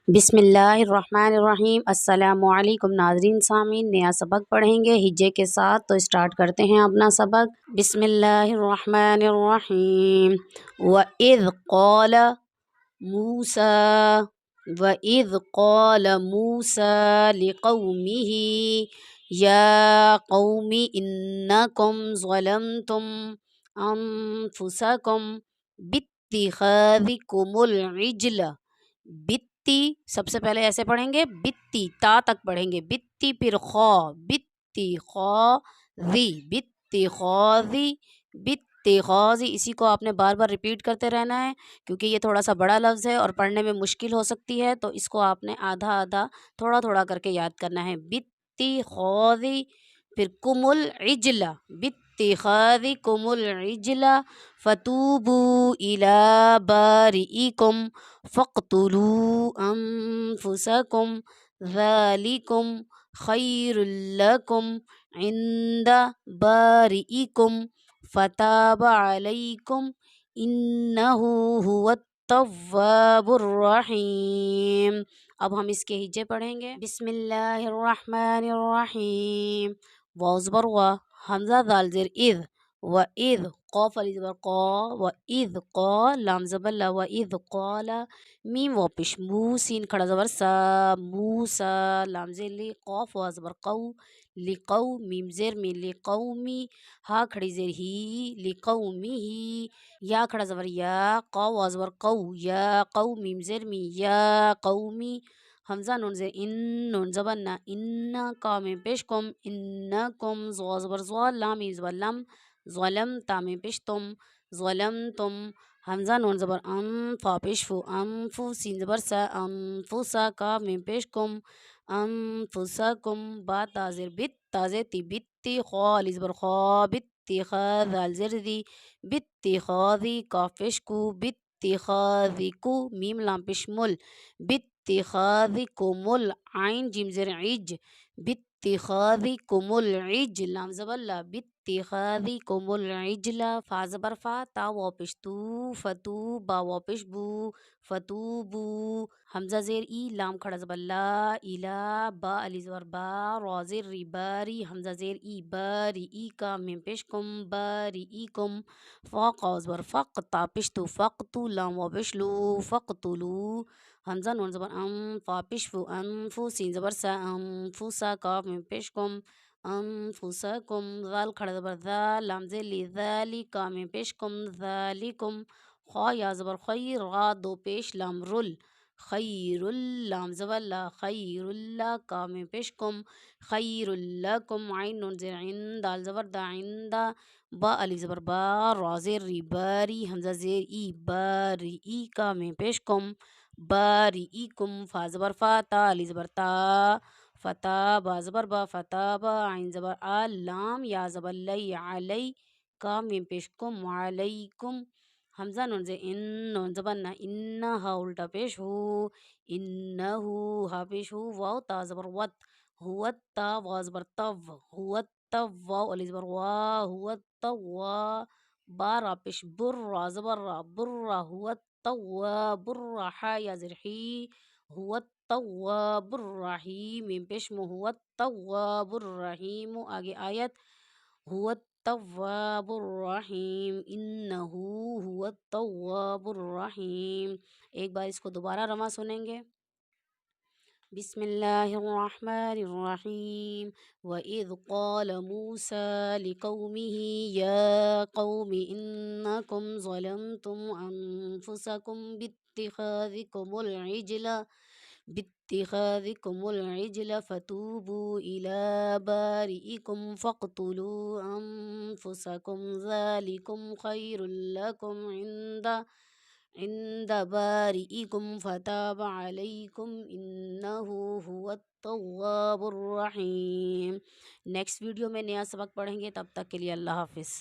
بسم اللہ الرحمن الرحیم۔ السلام علیکم ناظرین سامعین، نیا سبق پڑھیں گے ہجے کے ساتھ، تو اسٹارٹ کرتے ہیں اپنا سبق۔ بسم اللہ الرحمن الرحیم۔ وَإِذْ قَالَ مُوسَىٰ وَإِذْ قَالَ مُوسَىٰ لِقَوْمِهِ يَا قَوْمِ إِنَّكُمْ ظَلَمْتُمْ أَنفُسَكُمْ بِاتِّخَاذِكُمُ الْعِجْلَ۔ بتی سب سے پہلے ایسے پڑھیں گے، بتی تا تک پڑھیں گے، بتی پھر خو، بتی خوذی، بتی خوذی، بتی خوذی۔ اسی کو آپ نے بار بار ریپیٹ کرتے رہنا ہے کیونکہ یہ تھوڑا سا بڑا لفظ ہے اور پڑھنے میں مشکل ہو سکتی ہے، تو اس کو آپ نے آدھا آدھا تھوڑا تھوڑا کر کے یاد کرنا ہے۔ بتی خوذی، پھر کم العجلہ، بتی خوذی کم العجلہ، فتوبوا الی بارئکم فاقتلوا انفسکم ذالکم خیر لکم عند بارئکم فتاب علیکم انہ هو التواب الرحیم۔ اب ہم اس کے ہجے پڑھیں گے۔ بسم اللہ الرحمن الرحیم۔ واو زبر وا، حمزہ دال زیر اذ، وَإِذْ قاف علی زبر قا، وَإِذْ قا لام زبر لا، وَإِذْ قال میم واو پیش مو، سین کھڑا زبر سا، موسیٰ لام زیر لی، قاف وا زبر قو، لقو میم زیر می، لقومی ہا کھڑی زیر ہی، لقومی ہی، یا کھڑا زبر یا، قا وا زبر قو، یا قو میم زیر می، یا قومی حمزہ نون زیر ان، نون زبر نا، ان کا میں پیش کم، انکم زوا زبر زوا، لام میم زبر لم، ظلم تا میں پیش تم، ظلمتم حمزہ نون زبر ام، فا پیش فو، انفو سین زبر سا، انفسا کا میں پیش کم، انفسکم با تا زیر بت، تا زیر تی، بتی خوا علی زبر خوا، بتی خا ذال زیر دی، بتی خاذی کاف پیش کو، بتی خاذی کو میم لام پیش مل، بتی خاذی کو مل، عین جیم زیر عج، بتی خاذی کو مل عج لام زبر لا، بتی خاذی کو مل عجل فا زبر فا، تا واو پیش تو، فتو با واو پیش بو، فتوبو حمزہ زیر ای لام کھڑا زبر لا، الا با علی زبر با، را زیر ری باری حمزہ زیر ای، باری ای کا میم پیش کم، باری ای کم، فا قاف زبر فق تا پیش تو، فقتو لام واو پیش لو، فقتلو حمزہ نون زبر ام، فا پیش فو، انفو سین زبر سا، انفسا کا میم پیش کم، انفسکم ذال کھڑا زبر ذا لام زیر لی، ذالک میں پیش کم، ذالکم خوا یا زبر خیر، را دو پیش لام رل، خیر لام زبر لا، خیر اللہ کا میں پیش کم، خیر لکم عین نون زیر عین دال زبر دا، عند با علی زبر با، را زیر ری باری حمزہ زیر ای، باری ای کا میں پیش کم، باری ای کم فا زبر فا، تا علی زبر تا، فتا با زبر با، فتا با عین زبر آ، لام یا زبر لی، علی کا میم پیش کم، علیکم حمزہ نون زیر ان، نون زبر نا، ان ہا الٹا پیش ہو، انہو ہا پیش ہو، واو تا زبر وت، ہو تا وا زبر تو، ہو تو واو علی زبر وا، ہو تو وا با را پیش بر، را زبر را، بر را ہو التواب الرحا یا زیر حی، هو التواب الرحیم میم پیش مو، هو التواب الرحیم آگے آیت، هو التواب الرحیم انہ هو التواب الرحیم۔ ایک بار اس کو دوبارہ رواں سنیں گے۔ بسم اللہ الرحمن الرحیم۔ وَإِذْ قَالَ مُوسَىٰ لِقَوْمِهِ يَا قَوْمِ إِنَّكُمْ ظَلَمْتُمْ أَنفُسَكُمْ باتخاذكم العجل فتوبوا إلى بارئكم فاقتلوا أنفسكم ذلكم خير لكم عند بارئكم فتاب عليكم إنه هو التواب الرحیم۔ نیکسٹ ویڈیو میں نیا سبق پڑھیں گے، تب تک کے لیے اللہ حافظ۔